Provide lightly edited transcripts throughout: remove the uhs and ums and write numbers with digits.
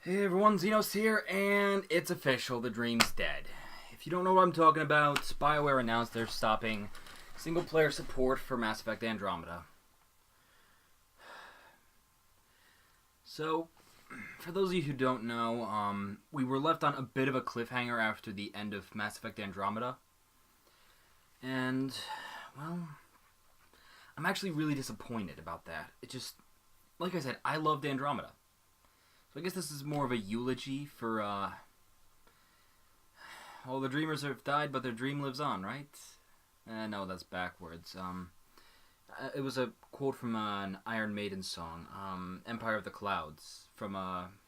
Hey everyone, Xenos here, and it's official, the dream's dead. If you don't know what I'm talking about, BioWare announced they're stopping single-player support for Mass Effect Andromeda. So, for those of you who don't know, we were left on a bit of a cliffhanger after the end of Mass Effect Andromeda. And, well, I'm actually really disappointed about that. It just, like I said, I loved Andromeda. So I guess this is more of a eulogy for, all the dreamers have died, but their dream lives on, right? No, that's backwards. It was a quote from an Iron Maiden song, Empire of the Clouds, from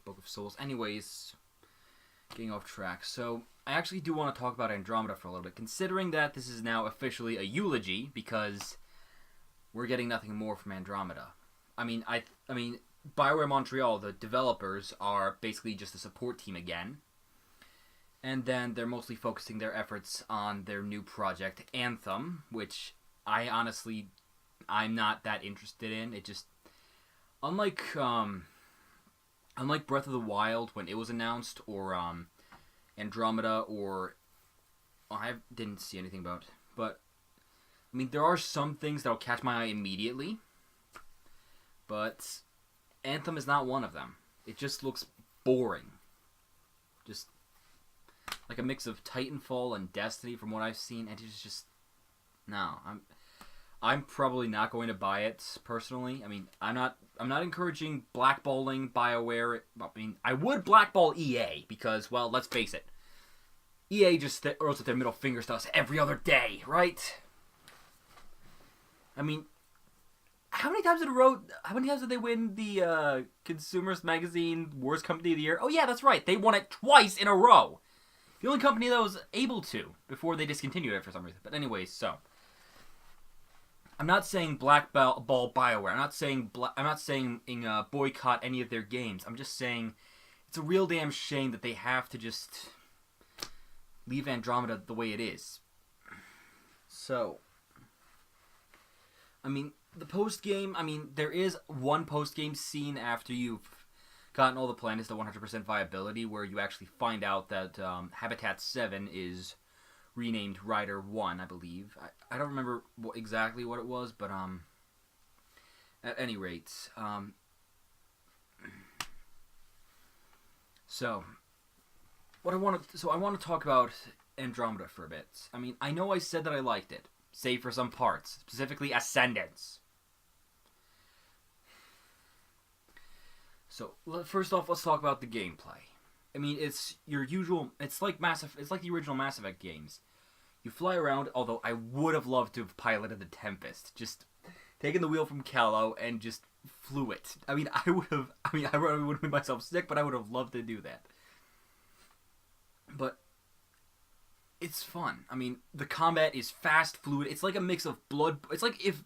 Book of Souls. Anyways, getting off track. So, I actually do want to talk about Andromeda for a little bit, considering that this is now officially a eulogy, because we're getting nothing more from Andromeda. I mean, BioWare Montreal, the developers, are basically just a support team again. And then they're mostly focusing their efforts on their new project, Anthem, which I'm not that interested in. It just, unlike Breath of the Wild when it was announced, or Andromeda, or I didn't see anything about, but I mean, there are some things that'll catch my eye immediately, but Anthem is not one of them. It just looks boring. Just like a mix of Titanfall and Destiny from what I've seen, and it's just no. I'm probably not going to buy it personally. I mean, I'm not encouraging blackballing BioWare. I mean, I would blackball EA because, well, let's face it. EA just throws with their middle fingers to us every other day, right? I mean, how many times did they win the Consumers Magazine Worst Company of the Year? Oh yeah, that's right. They won it twice in a row. The only company that was able to before they discontinued it for some reason. But anyways, so I'm not saying blackball BioWare. I'm not saying boycott any of their games. I'm just saying it's a real damn shame that they have to just leave Andromeda the way it is. So, I mean, the post-game, there is one post-game scene after you've gotten all the planets to 100% viability where you actually find out that Habitat 7 is renamed Rider 1, I believe. I don't remember exactly what it was, but at any rate. So, I want to talk about Andromeda for a bit. I mean, I know I said that I liked it, save for some parts, specifically Ascendance. So, first off, let's talk about the gameplay. I mean, it's your usual. It's like the original Mass Effect games. You fly around. Although I would have loved to have piloted the Tempest, just taken the wheel from Callow and just flew it. I mean, I probably would have made myself sick, but I would have loved to do that. But it's fun. I mean, the combat is fast, fluid. It's like a mix of Blood. It's like if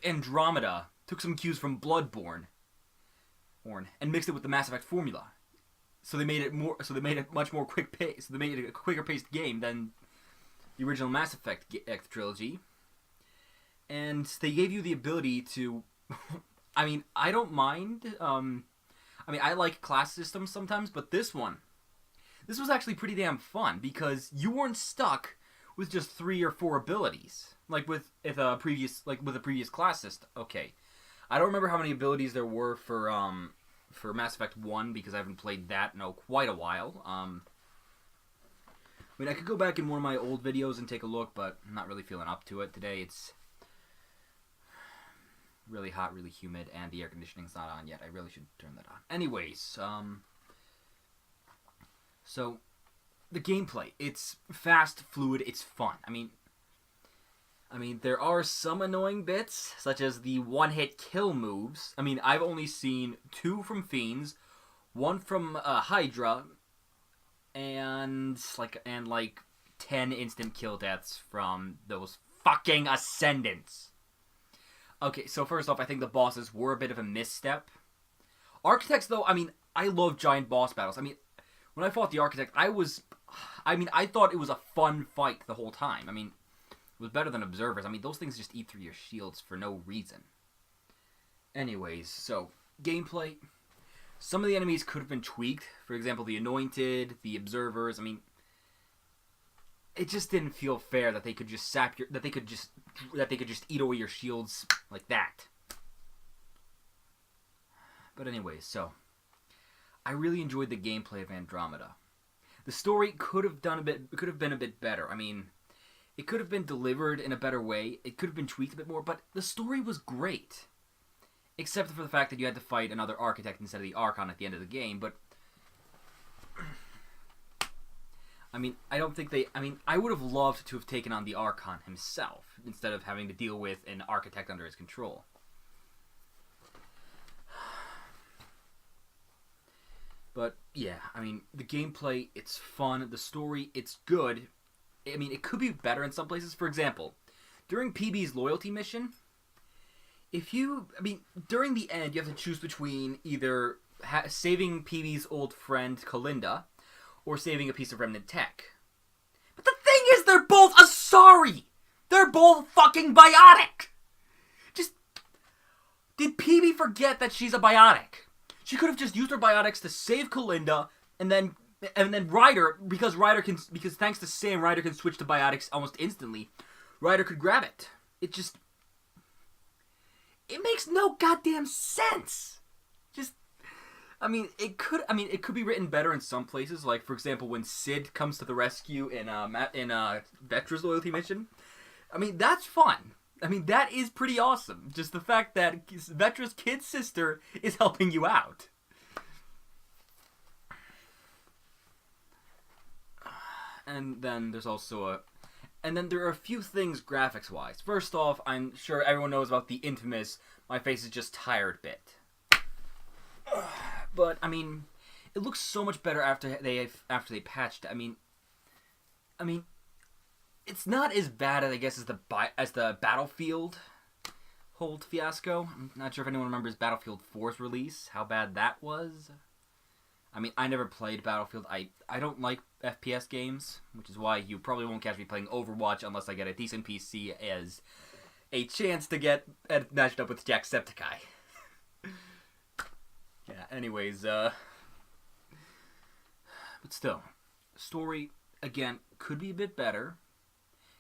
Andromeda took some cues from Bloodborne and mixed it with the Mass Effect formula. So they made it much more quick pace. So they made it a quicker paced game than the original Mass Effect trilogy. And they gave you the ability to I mean, I don't mind I like class systems sometimes, but this was actually pretty damn fun because you weren't stuck with just 3 or 4 abilities like with a previous class system. Okay. I don't remember how many abilities there were for Mass Effect 1 because I haven't played that in quite a while. I mean, I could go back in one of my old videos and take a look, but I'm not really feeling up to it today. It's really hot, really humid, and the air conditioning's not on yet. I really should turn that on. Anyways, so the gameplay, it's fast, fluid, it's fun. I mean, there are some annoying bits, such as the one-hit kill moves. I mean, I've only seen 2 from Fiends, 1 from Hydra, and 10 instant kill deaths from those fucking Ascendants. Okay, so first off, I think the bosses were a bit of a misstep. Architects, though, I love giant boss battles. I mean, when I fought the Architect, I thought it was a fun fight the whole time. I mean, it was better than Observers. I mean, those things just eat through your shields for no reason. Anyways, so, gameplay. Some of the enemies could have been tweaked. For example, the Anointed, the Observers. I mean, it just didn't feel fair that they could just that they could just eat away your shields like that. But anyways, so I really enjoyed the gameplay of Andromeda. The story could have been a bit better. I mean, it could have been delivered in a better way. It could have been tweaked a bit more, but the story was great. Except for the fact that you had to fight another Architect instead of the Archon at the end of the game, but I mean, I would have loved to have taken on the Archon himself, instead of having to deal with an Architect under his control. But, yeah, I mean, the gameplay, it's fun, the story, it's good. I mean, it could be better in some places. For example, during PB's loyalty mission, during the end, you have to choose between either saving PB's old friend, Kalinda, or saving a piece of remnant tech. But the thing is, they're both Asari! They're both fucking biotic! Did PB forget that she's a biotic? She could have just used her biotics to save Kalinda, and then Ryder, because thanks to Sam, Ryder can switch to biotics almost instantly. Ryder could grab it. It makes no goddamn sense. It could be written better in some places. Like, for example, when Sid comes to the rescue in Vetra's loyalty mission. I mean, that's fun. I mean, that is pretty awesome. Just the fact that Vetra's kid sister is helping you out. And then there's also there are a few things graphics-wise. First off, I'm sure everyone knows about the infamous "my face is just tired" bit. But I mean, it looks so much better after they patched it. I mean, it's not as bad, I guess, as the Battlefield hold fiasco. I'm not sure if anyone remembers Battlefield 4's release, how bad that was. I mean, I never played Battlefield. I don't like FPS games, which is why you probably won't catch me playing Overwatch unless I get a decent PC as a chance to get matched up with Jacksepticeye. Yeah, anyways, but still, story, again, could be a bit better.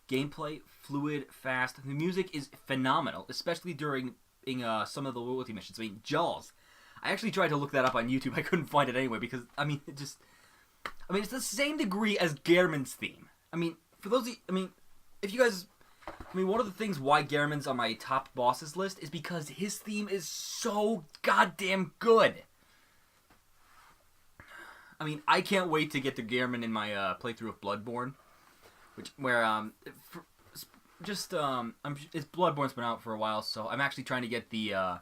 Gameplay, fluid, fast. The music is phenomenal, especially during some of the loyalty missions. I mean, Jaws. I actually tried to look that up on YouTube. I couldn't find it anyway because, it's the same degree as Gehrman's theme. I mean, for those of you, if you guys, one of the things why Gehrman's on my top bosses list is because his theme is so goddamn good. I mean, I can't wait to get to Gehrman in my playthrough of Bloodborne, Bloodborne's been out for a while, so I'm actually trying to get the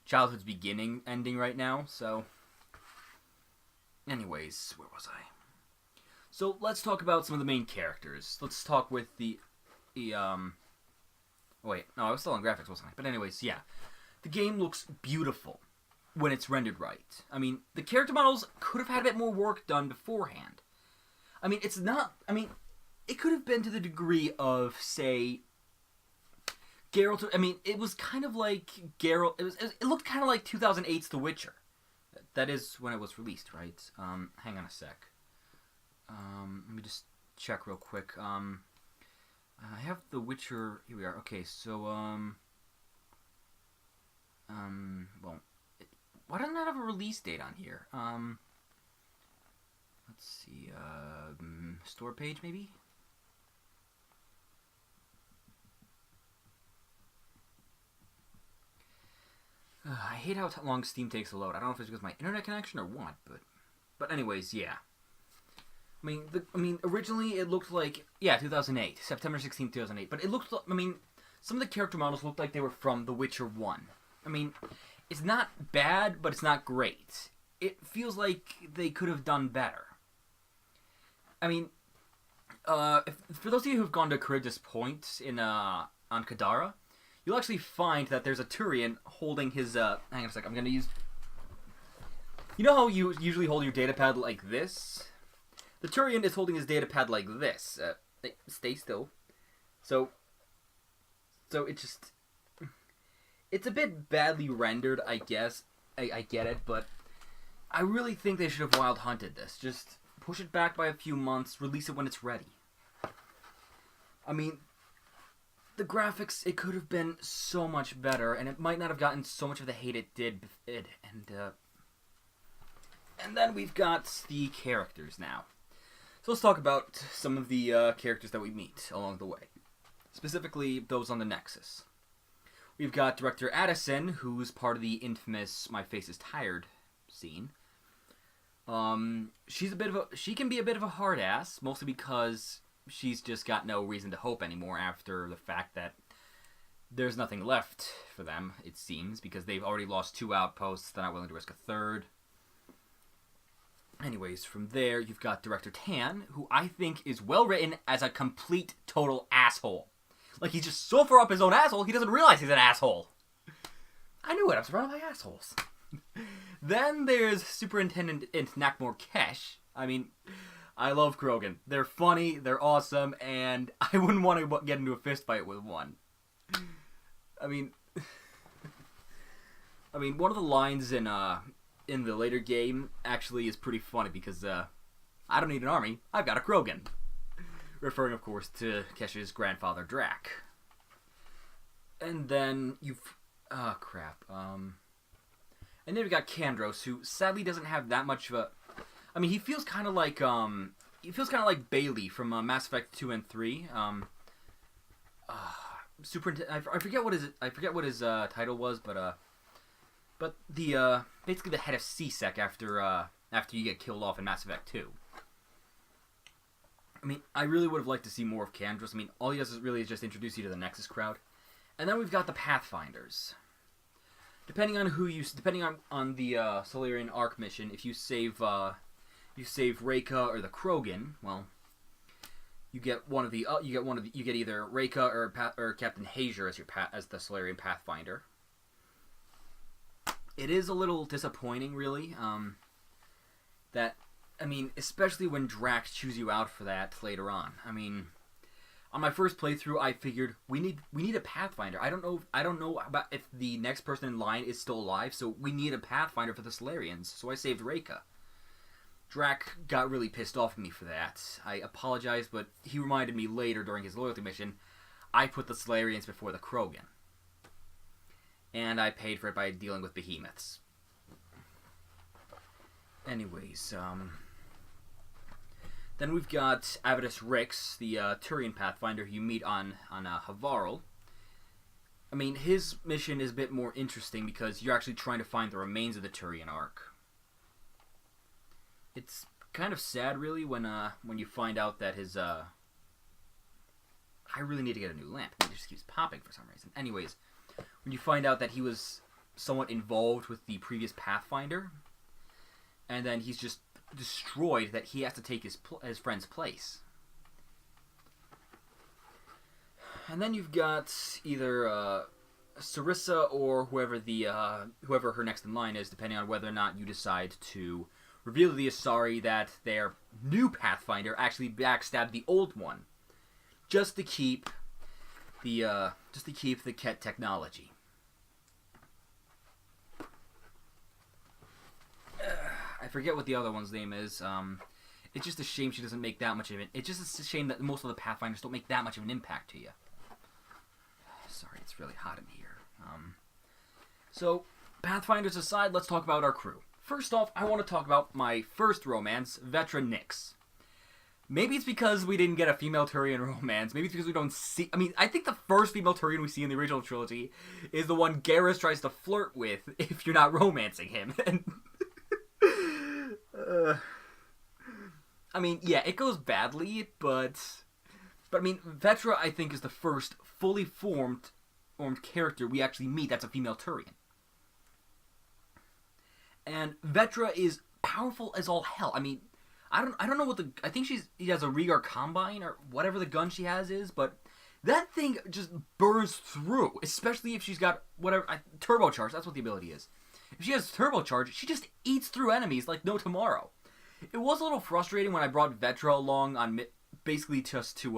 Childhood's Beginning ending right now, so anyways, where was I? So let's talk about some of the main characters. Let's talk with I was still on graphics, wasn't I? But anyways, yeah. The game looks beautiful when it's rendered right. I mean, the character models could have had a bit more work done beforehand. I mean, it could have been to the degree of, say, Geralt. I mean, it was kind of like Geralt. It looked kind of like 2008's The Witcher. That is when it was released, right? Hang on a sec. Let me just check real quick. I have The Witcher. Here we are. Okay, so why doesn't it have a release date on here? Let's see. Store page maybe. I hate how long Steam takes to load. I don't know if it's because of my internet connection or what, but anyways, yeah. Originally it looked like 2008, September 16th, 2008. But it looked, some of the character models looked like they were from The Witcher 1. It's not bad, but it's not great. It feels like they could have done better. For those of you who've gone to Charybdis Point on Kadara, you'll actually find that there's a Turian holding his, hang on a sec, I'm going to use... You know how you usually hold your datapad like this? The Turian is holding his datapad like this. Stay still. So it just... It's a bit badly rendered, I guess. I get it, but I really think they should have wild hunted this. Just push it back by a few months, release it when it's ready. I mean, the graphics, it could have been so much better, and it might not have gotten so much of the hate it did. And then we've got the characters now. So let's talk about some of the characters that we meet along the way. Specifically, those on the Nexus. We've got Director Addison, who's part of the infamous "My Face is Tired" scene. She can be a bit of a hard ass, mostly because she's just got no reason to hope anymore after the fact that there's nothing left for them, it seems, because they've already lost 2 outposts, they're not willing to risk a 3rd. Anyways, from there, you've got Director Tan, who I think is well written as a complete, total asshole. Like, he's just so far up his own asshole, he doesn't realize he's an asshole. I knew it, I'm surrounded by assholes. Then there's Superintendent Nakmor Kesh. I mean, I love Krogan. They're funny, they're awesome, and I wouldn't want to get into a fist fight with one. I mean, one of the lines in the later game actually is pretty funny because I don't need an army, I've got a Krogan. Referring, of course, to Kesh's grandfather, Drac. And then and then we got Kandros, who sadly doesn't have that much of a... I mean, he feels kind of like Bailey from Mass Effect 2 and 3. I forget what his title was, but the basically the head of C-Sec after you get killed off in Mass Effect 2. I mean, I really would have liked to see more of Kandros. I mean, all he does is really just introduce you to the Nexus crowd. And then we've got the Pathfinders. Depending on the Solarian Arc mission, if you save Reka or the Krogan, well, you get either Reka or Captain Hazer as the Solarian Pathfinder. It is a little disappointing, really, especially when Drax chews you out for that later on. I mean, on my first playthrough, I figured we need a Pathfinder. I don't know about if the next person in line is still alive, so we need a Pathfinder for the Solarians. So I saved Reka. Drac got really pissed off at me for that. I apologize, but he reminded me later during his loyalty mission, I put the Solarians before the Krogan. And I paid for it by dealing with behemoths. Anyways, then we've got Avidus Rix, the Turian Pathfinder who you meet on Havarl. I mean, his mission is a bit more interesting because you're actually trying to find the remains of the Turian Ark. It's kind of sad, really, when you find out that his... I really need to get a new lamp. It just keeps popping for some reason. Anyways, when you find out that he was somewhat involved with the previous Pathfinder, and then he's just destroyed, that he has to take his friend's place. And then you've got either Sarissa or whoever her next in line is, depending on whether or not you decide to reveal to the Asari that their new Pathfinder actually backstabbed the old one, just to keep the Ket technology. I forget what the other one's name is. It's just a shame she doesn't make that much of it. It's just a shame that most of the Pathfinders don't make that much of an impact to you. Sorry, it's really hot in here. So, Pathfinders aside, let's talk about our crew. First off, I want to talk about my first romance, Vetra Nyx. Maybe it's because we didn't get a female Turian romance. Maybe it's because we don't see... I mean, I think the first female Turian we see in the original trilogy is the one Garrus tries to flirt with if you're not romancing him. And... I mean, yeah, it goes badly, but I mean, Vetra, I think, is the first fully formed character we actually meet that's a female Turian. And Vetra is powerful as all hell. I mean, I don't know what I think she has a Rhaegar Combine or whatever the gun she has is, but that thing just burns through, especially if she's got turbocharge. That's what the ability is. If she has turbocharge, she just eats through enemies like no tomorrow. It was a little frustrating when I brought Vetra along on basically just to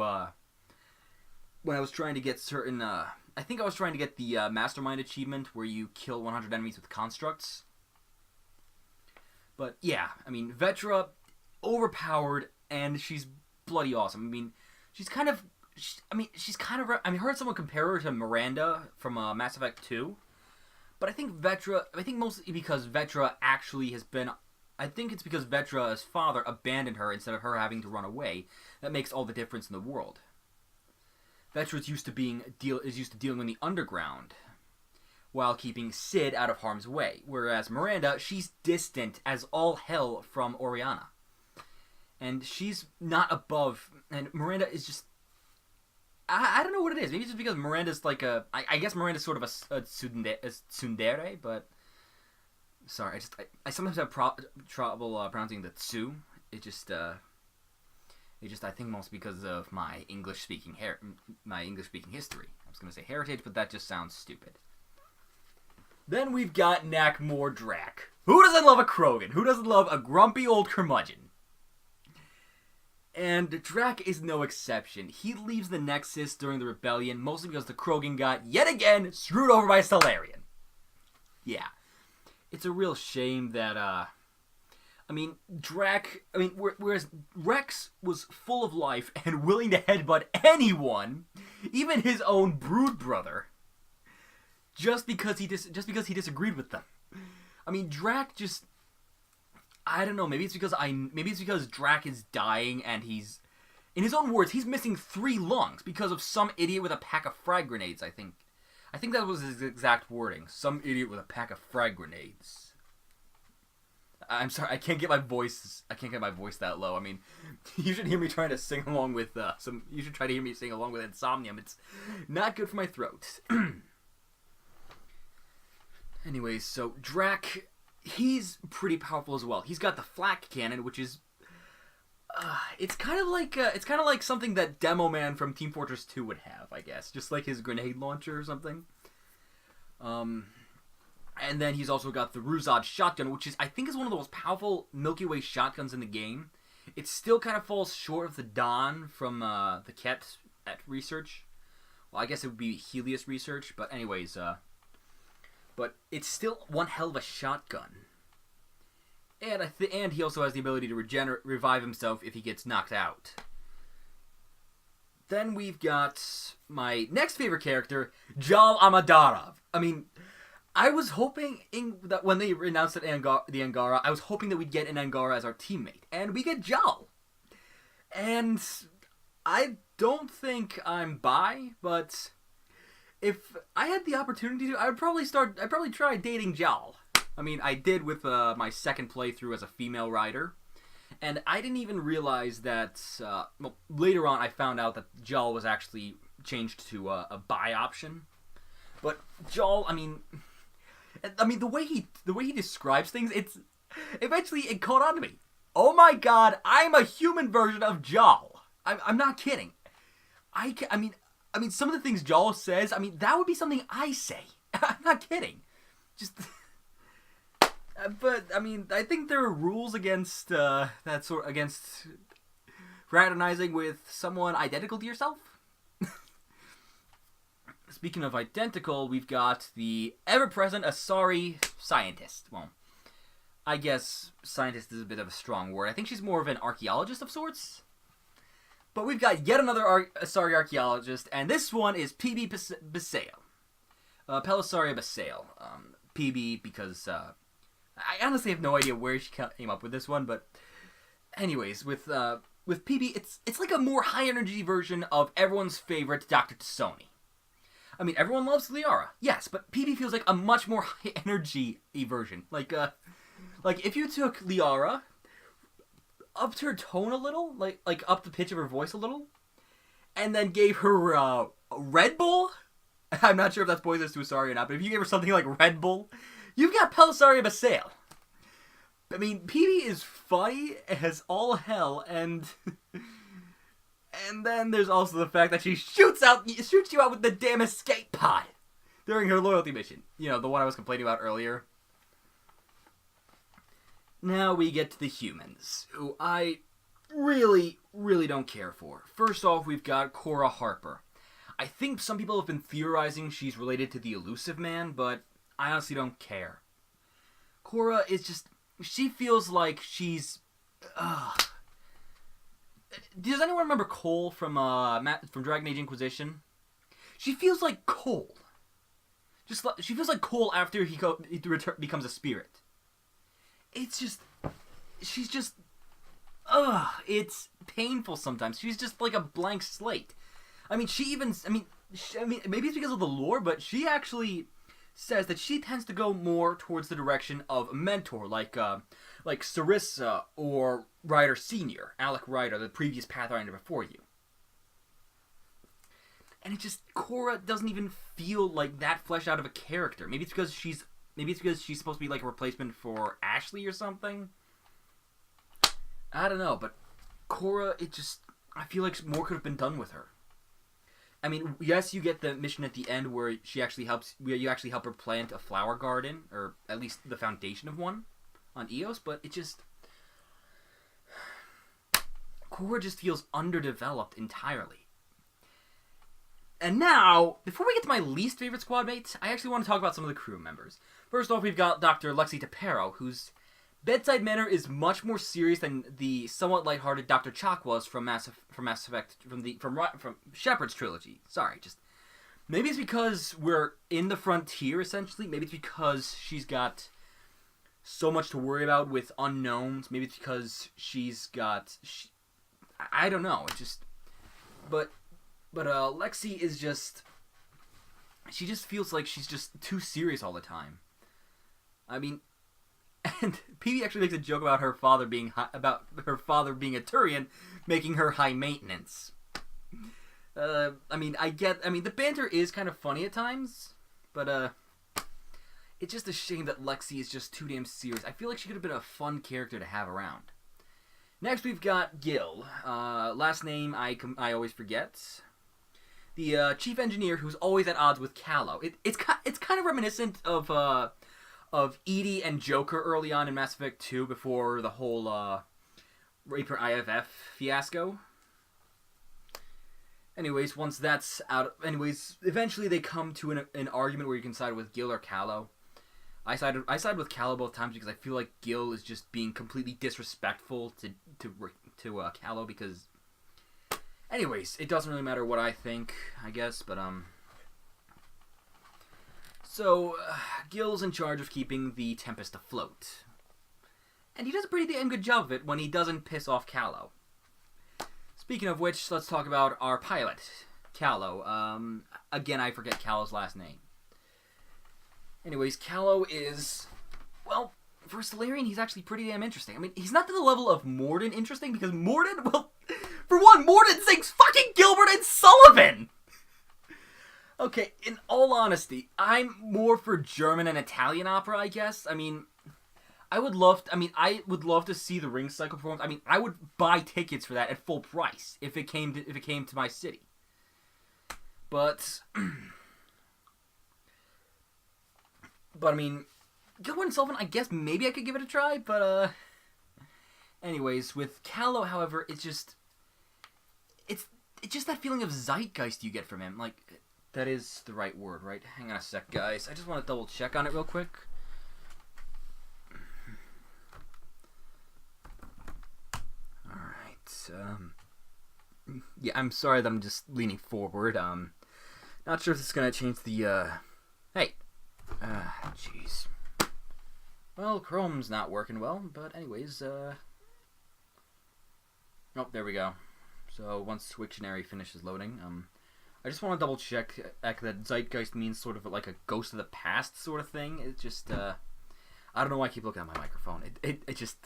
when I was trying to get certain I think I was trying to get the Mastermind achievement where you kill 100 enemies with constructs. But yeah, I mean, Vetra, overpowered, and she's bloody awesome. I mean, she's kind of... I heard someone compare her to Miranda from Mass Effect 2. But I think mostly because Vetra actually has been... I think it's because Vetra's father abandoned her instead of her having to run away. That makes all the difference in the world. Vetra is used to dealing in the underground, while keeping Sid out of harm's way. Whereas Miranda, she's distant as all hell from Oriana. And she's not above... And Miranda is just... I don't know what it is. Maybe it's just because Miranda's like a... I guess Miranda's sort of a tsundere, but... Sorry, I sometimes have trouble pronouncing the tsu. I think mostly because of my English speaking history. I was gonna say heritage, but that just sounds stupid. Then we've got Nakmor Drak. Who doesn't love a Krogan? Who doesn't love a grumpy old curmudgeon? And Drak is no exception. He leaves the Nexus during the rebellion, mostly because the Krogan got, yet again, screwed over by Salarian. Yeah. It's a real shame that, whereas Rex was full of life and willing to headbutt anyone, even his own brood brother, just because he disagreed with them. I mean, Drak just... I don't know, maybe it's because Drak is dying and he's... In his own words, he's missing 3 lungs because of some idiot with a pack of frag grenades, I think. I think that was his exact wording. Some idiot with a pack of frag grenades. I'm sorry, I can't get my voice that low. I mean, you should hear me trying to sing along with you should try to hear me sing along with Insomnium. It's not good for my throat. Anyways, so Drak, he's pretty powerful as well. He's got the flak cannon, which is it's kind of like something that Demo Man from Team Fortress 2 would have, I guess. Just like his grenade launcher or something. And then he's also got the Ruzad shotgun, which I think is one of the most powerful Milky Way shotguns in the game. It still kind of falls short of the Dawn from the Ket at research. Well, I guess it would be Helios research, but anyways, but it's still one hell of a shotgun. And he also has the ability to revive himself if he gets knocked out. Then we've got my next favorite character, Jal Amadarov. I mean, I was hoping that when they announced the Angara, I was hoping that we'd get an Angara as our teammate. And we get Jal. And I don't think I'm bi, but if I had the opportunity to, I'd probably try dating Jal. I mean, I did with my second playthrough as a female rider, and I didn't even realize that, later on I found out that Jal was actually changed to a bi option. But Jal, I mean, the way he describes things, eventually it caught on to me. Oh my god, I'm a human version of Jal. I'm not kidding. I mean, some of the things Jal says, I mean, that would be something I say. I'm not kidding. Just... But, I mean, I think there are rules against against fraternizing with someone identical to yourself. Speaking of identical, we've got the ever-present Asari scientist. Well, I guess scientist is a bit of a strong word. I think she's more of an archaeologist of sorts. But we've got yet another Asari archaeologist, and this one is PB Basale. Pelisaria Basale. PB because... I honestly have no idea where she came up with this one, but anyways, with PB, it's like a more high-energy version of everyone's favorite Dr. Tassoni. I mean, everyone loves Liara, yes, but PB feels like a much more high-energy version. Like if you took Liara, upped her tone a little, like up the pitch of her voice a little, and then gave her a Red Bull. I'm not sure if that's poisonous to Asari or not, but if you gave her something like Red Bull, you've got Pelisaria Basale. I mean, PB is funny as all hell, and then there's also the fact that she shoots you out with the damn escape pod during her loyalty mission. You know, the one I was complaining about earlier. Now we get to the humans, who I really, really don't care for. First off, we've got Cora Harper. I think some people have been theorizing she's related to the Elusive Man, but I honestly don't care. Cora is just... she feels like she's. Does anyone remember Cole from Dragon Age Inquisition? She feels like Cole. She feels like Cole after he becomes a spirit. It's just, she's just, it's painful sometimes. She's just like a blank slate. I mean, maybe it's because of the lore, but she actually says that she tends to go more towards the direction of a mentor, like Sarissa or Ryder Senior, Alec Ryder, the previous Pathfinder before you. And it just, Cora doesn't even feel like that fleshed out of a character. Maybe it's because she's supposed to be like a replacement for Ashley or something. I don't know, but Cora, I feel like more could have been done with her. I mean, yes, you get the mission at the end where you actually help her plant a flower garden, or at least the foundation of one, on Eos, but it just... Cora just feels underdeveloped entirely. And now, before we get to my least favorite squad mates, I actually want to talk about some of the crew members. First off, we've got Dr. Lexi Tapero, whose bedside manner is much more serious than the somewhat lighthearted Dr. Chalk was from Mass Effect, from Shepard's trilogy. Sorry, just maybe it's because we're in the frontier essentially. Maybe it's because she's got so much to worry about with unknowns. Maybe it's because I don't know. It just, but Lexi is just, she just feels like she's just too serious all the time. I mean, and PB actually makes a joke about her father being a Turian, making her high maintenance. The banter is kind of funny at times, but it's just a shame that Lexi is just too damn serious. I feel like she could have been a fun character to have around. Next, we've got Gil. Last name I always forget. The chief engineer who's always at odds with Callow. It's kind of reminiscent of Edie and Joker early on in Mass Effect 2 before the whole Reaper IFF fiasco. Anyways, once that's out... eventually they come to an argument where you can side with Gil or Callow. I side with Callow both times because I feel like Gil is just being completely disrespectful to Callow because... Anyways, it doesn't really matter what I think, I guess, but So, Gil's in charge of keeping the Tempest afloat. And he does a pretty damn good job of it when he doesn't piss off Callow. Speaking of which, let's talk about our pilot, Callow. Again, I forget Callow's last name. Anyways, Callow is... Well, for a Solarian, he's actually pretty damn interesting. I mean, he's not to the level of Morden interesting, because Morden, well... For one, Morden sings fucking Gilbert and Sullivan! Okay, in all honesty, I'm more for German and Italian opera, I guess. I mean, I would love to see the Ring Cycle performance. I mean, I would buy tickets for that at full price if it came to my city. But I mean, Gilbert and Sullivan, I guess maybe I could give it a try, but anyways, with Callow, however, it's just that feeling of zeitgeist you get from him. Like, that is the right word, right? Hang on a sec, guys. I just want to double check on it real quick. Alright, yeah, I'm sorry that I'm just leaning forward. Not sure if this is gonna change the, hey! Jeez. Well, Chrome's not working well, but anyways, oh, there we go. So, once Wiktionary finishes loading, I just want to double check that zeitgeist means sort of like a ghost of the past sort of thing. It just, I don't know why I keep looking at my microphone. It just...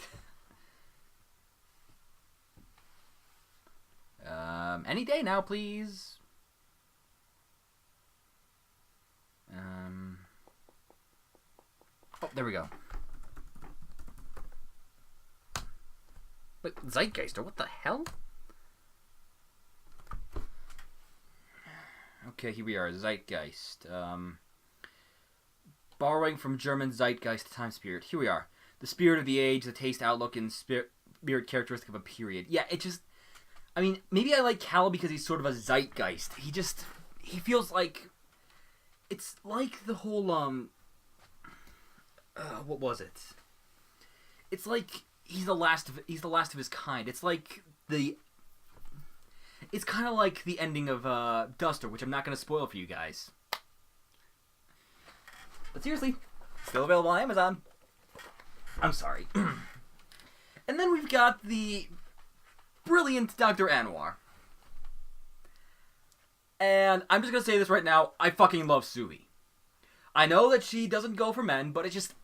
any day now, please. Oh, there we go. Wait, zeitgeist, or what the hell? Okay, here we are, zeitgeist. Borrowing from German zeitgeist, time spirit. Here we are. The spirit of the age, the taste, outlook, and spirit characteristic of a period. Yeah, it just... I mean, maybe I like Cal because he's sort of a zeitgeist. He feels like... It's like the whole, what was it? it's like he's the last of his kind. It's like it's kind of like the ending of Duster, which I'm not going to spoil for you guys. But seriously, still available on Amazon. I'm sorry. And then we've got the brilliant Dr. Anwar. And I'm just going to say this right now, I fucking love Suvi. I know that she doesn't go for men, but it's just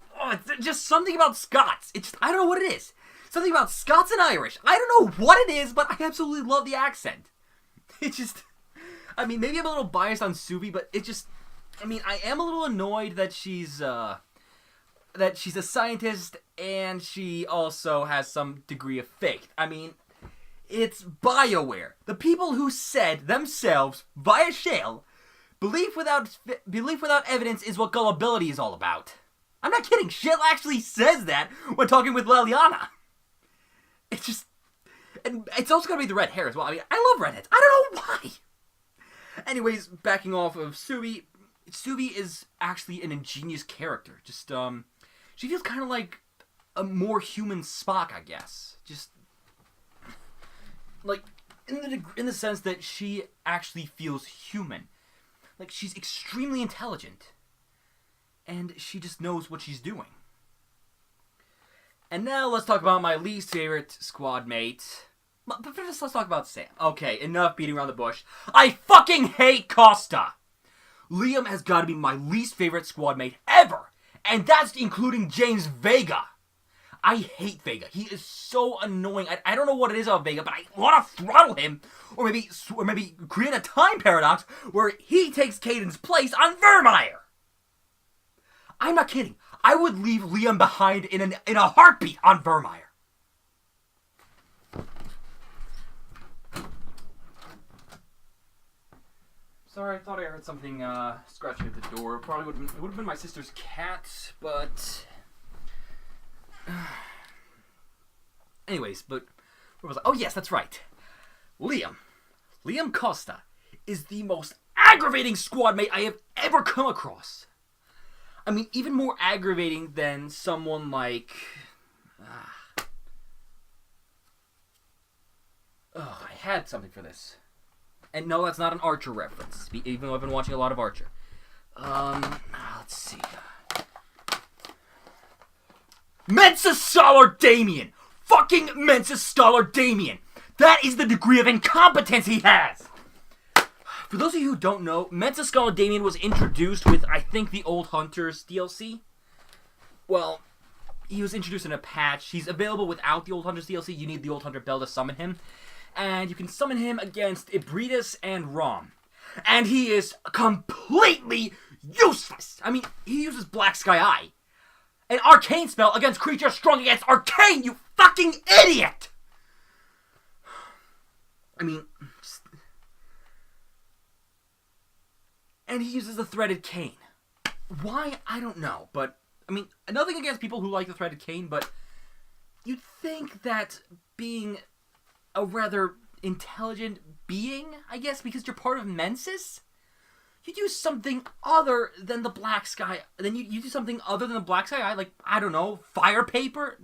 something about Scots. I don't know what it is. Something about Scots and Irish. I don't know what it is, but I absolutely love the accent. Maybe I'm a little biased on Suvi, but I am a little annoyed that she's a scientist and she also has some degree of faith. It's BioWare. The people who said themselves via shell, belief without evidence is what gullibility is all about. I'm not kidding. Shell actually says that when talking with Liliana. And it's also gonna be the red hair as well. I love redheads. I don't know why. Anyways, backing off of Suvi. Suvi is actually an ingenious character. She feels kind of like a more human Spock, I guess. In the sense that she actually feels human. Like, she's extremely intelligent. And she just knows what she's doing. And now let's talk about my least favorite squad mate. But first, let's talk about Sam. Okay, enough beating around the bush. I fucking hate Costa! Liam has got to be my least favorite squad mate ever! And that's including James Vega! I hate Vega. He is so annoying. I don't know what it is about Vega, but I want to throttle him. Or maybe create a time paradox where he takes Caden's place on Vermeer! I'm not kidding. I would leave Liam behind in a heartbeat on Vermeer. Sorry, I thought I heard something scratching at the door. Probably would have been my sister's cat, but anyways, but where was I? Oh yes, that's right. Liam Costa is the most aggravating squad mate I have ever come across. Even more aggravating than someone like I had something for this. And no, that's not an Archer reference, even though I've been watching a lot of Archer. Let's see. Mensa Scholar Damien! Fucking Mensa Scholar Damien! That is the degree of incompetence he has! For those of you who don't know, Mensa Scholar Damien was introduced with, I think, the Old Hunters DLC. Well, he was introduced in a patch. He's available without the Old Hunters DLC. You need the Old Hunter Bell to summon him. And you can summon him against Ibridus and Rom. And he is completely useless! He uses Black Sky Eye. An arcane spell against creatures strong against arcane, you fucking idiot! And he uses the Threaded Cane. Why? I don't know. But, nothing against people who like the Threaded Cane, but you'd think that being a rather intelligent being, I guess, because you're part of Mensis, you'd use something other than the Black Sky. Then you do something other than the Black Sky Eye, like, I don't know, fire paper?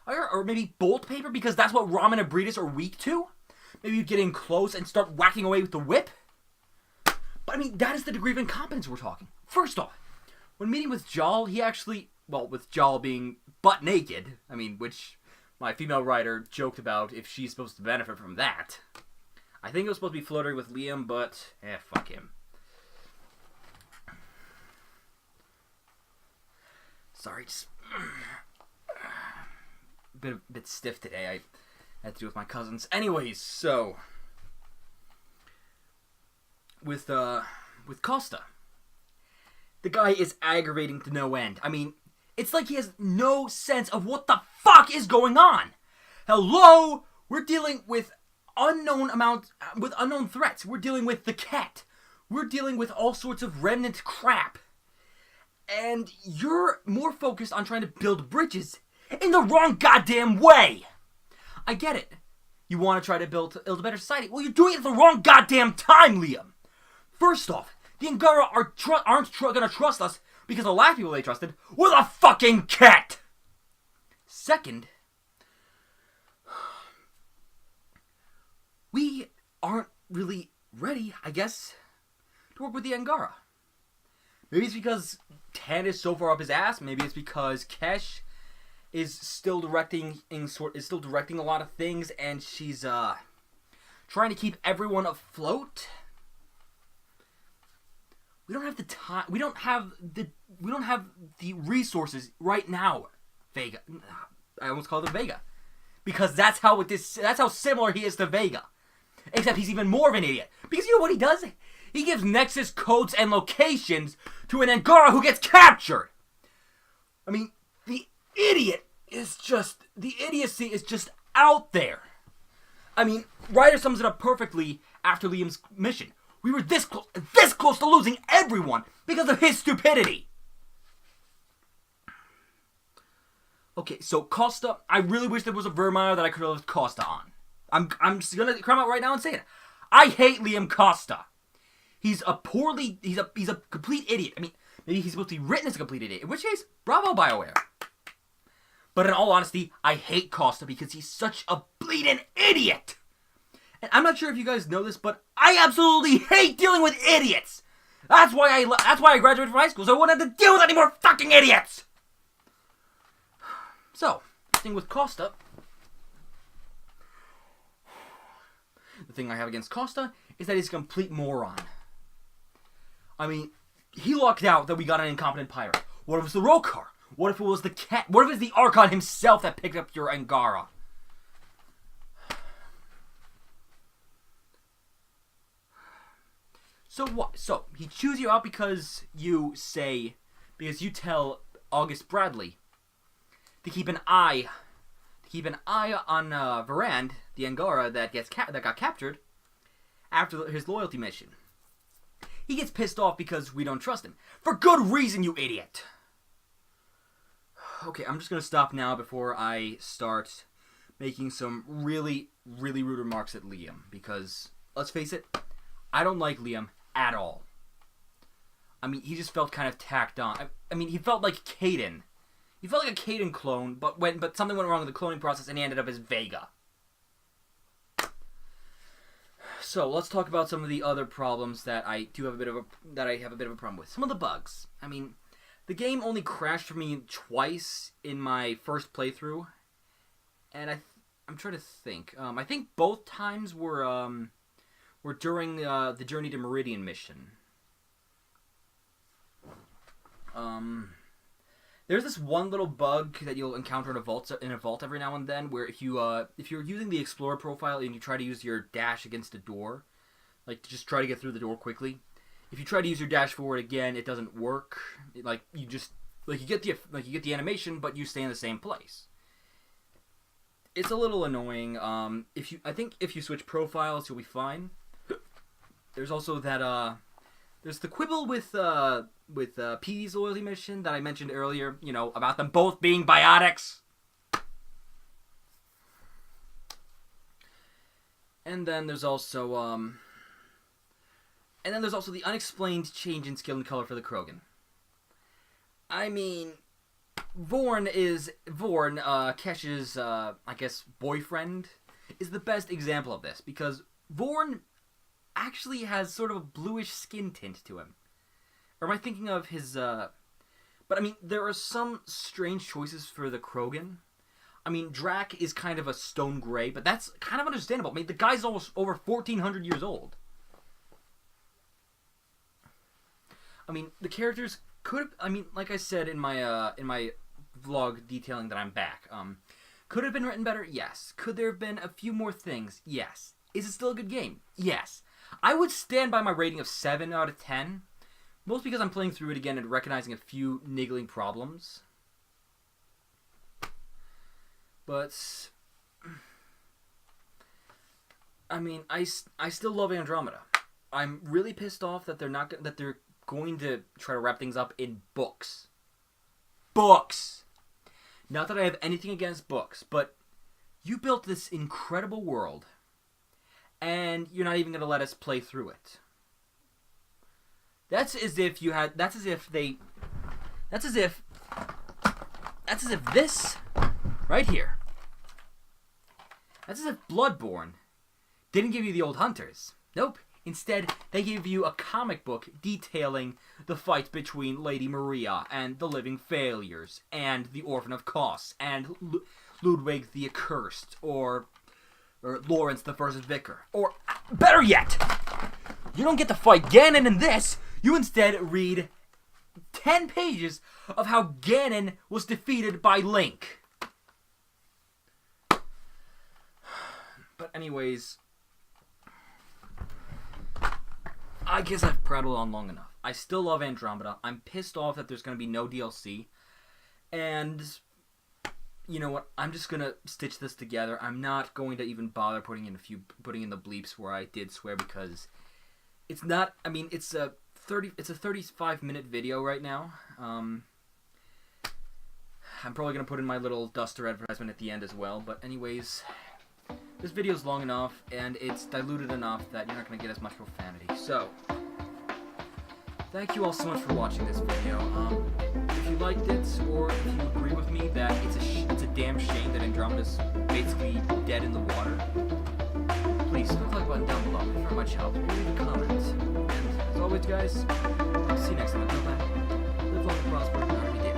Or maybe bolt paper, because that's what Rom and Ibridus are weak to? Maybe you'd get in close and start whacking away with the whip? But, that is the degree of incompetence we're talking. First off, when meeting with Jal, he actually, with Jal being butt naked, which my female writer joked about if she's supposed to benefit from that. I think it was supposed to be flirting with Liam, but fuck him. Sorry, just bit stiff today. I had to do with my cousins. Anyways, so with Costa, the guy is aggravating to no end. It's like he has no sense of what the fuck is going on. Hello? We're dealing with unknown threats. We're dealing with the cat. We're dealing with all sorts of remnant crap. And you're more focused on trying to build bridges in the wrong goddamn way. I get it. You want to try to build a better society. Well, you're doing it at the wrong goddamn time, Liam. First off, the Angara aren't gonna trust us because the last people they trusted were the fucking cat! second, we aren't really ready, I guess, to work with the Angara. Maybe it's because Tan is so far up his ass. Maybe it's because Kesh is still directing a lot of things, and she's trying to keep everyone afloat. We don't have the time. We don't have the resources right now, Vega. I almost called him Vega, because that's how similar he is to Vega. Except he's even more of an idiot. Because you know what he does? He gives Nexus codes and locations to an Angara who gets captured. I mean, the idiocy is just out there. I mean, Ryder sums it up perfectly after Liam's mission. We were this close to losing everyone because of his stupidity. Okay, so Costa, I really wish there was a Vermeer that I could have left Costa on. I'm just gonna come out right now and say it. I hate Liam Costa. He's a complete idiot. I mean, maybe he's supposed to be written as a complete idiot. In which case, bravo, BioWare. But in all honesty, I hate Costa because he's such a bleeding idiot. And I'm not sure if you guys know this, but I absolutely hate dealing with idiots. That's why I graduated from high school, so I wouldn't have to deal with any more fucking idiots. So, the thing with Costa, the thing I have against Costa is that he's a complete moron. I mean, he lucked out that we got an incompetent pirate. What if it was the Rokar? What if it was the cat? What if it's the Archon himself that picked up your Angara? So what? So he chews you out because you tell August Bradley to keep an eye on Varand, the Angara that got captured after his loyalty mission. He gets pissed off because we don't trust him. For good reason, you idiot! Okay, I'm just gonna stop now before I start making some really, really rude remarks at Liam. Because, let's face it, I don't like Liam at all. I mean, he just felt kind of tacked on. I mean, he felt like Caden. He felt like a Caden clone, but something went wrong with the cloning process and he ended up as Vega. So, let's talk about some of the other problems that I have a bit of a problem with. Some of the bugs. I mean, the game only crashed for me twice in my first playthrough, and I'm trying to think. I think both times were during the Journey to Meridian mission. There's this one little bug that you'll encounter in a vault every now and then, where if you're using the Explorer profile and you try to use your dash against a door, like to just try to get through the door quickly, if you try to use your dash forward again, it doesn't work. You get the animation, but you stay in the same place. It's a little annoying. I think if you switch profiles, you'll be fine. There's also that there's the quibble with Petey's loyalty mission that I mentioned earlier, you know, about them both being biotics. And then there's also the unexplained change in skill and color for the Krogan. I mean, Vorn, Kesh's, I guess, boyfriend, is the best example of this, because Vorn actually has sort of a bluish skin tint to him. Or am I thinking of his, But I mean, there are some strange choices for the Krogan. I mean, Drac is kind of a stone gray, but that's kind of understandable. I mean, the guy's almost over 1,400 years old. I mean, the characters could have, I mean, like I said in my vlog detailing that I'm back, could have been written better? Yes. Could there have been a few more things? Yes. Is it still a good game? Yes. I would stand by my rating of 7 out of 10, mostly because I'm playing through it again and recognizing a few niggling problems. But, I mean, I still love Andromeda. I'm really pissed off that they're going to try to wrap things up in books. Books! Not that I have anything against books, but you built this incredible world, and you're not even going to let us play through it. That's as if this Right here. That's as if Bloodborne didn't give you the old hunters. Nope. Instead, they give you a comic book detailing the fight between Lady Maria and the Living Failures, and the Orphan of Kos, and Ludwig the Accursed, or Lawrence the First Vicar. Or, better yet, you don't get to fight Ganon in this. You instead read 10 pages of how Ganon was defeated by Link. But anyways, I guess I've prattled on long enough. I still love Andromeda. I'm pissed off that there's going to be no DLC. And, you know what? I'm just going to stitch this together. I'm not going to even bother putting in the bleeps where I did swear, because it's not, I mean, it's a 35-minute video right now. I'm probably going to put in my little Duster advertisement at the end as well. But anyways, this video's long enough, and it's diluted enough that you're not going to get as much profanity. So, thank you all so much for watching this video. If you liked it, or if you agree with me that it's a damn shame that Andromeda's basically dead in the water, please click the like button down below. If you're much help, leave a comment. And as always, guys, I'll see you next time. Until then, live long and prosper, and already did.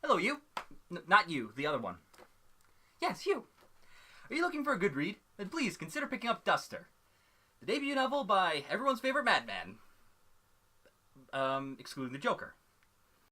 Hello, you. Not you, the other one. Yes, you. Are you looking for a good read? Then please consider picking up Duster, the debut novel by everyone's favorite madman. Excluding the Joker.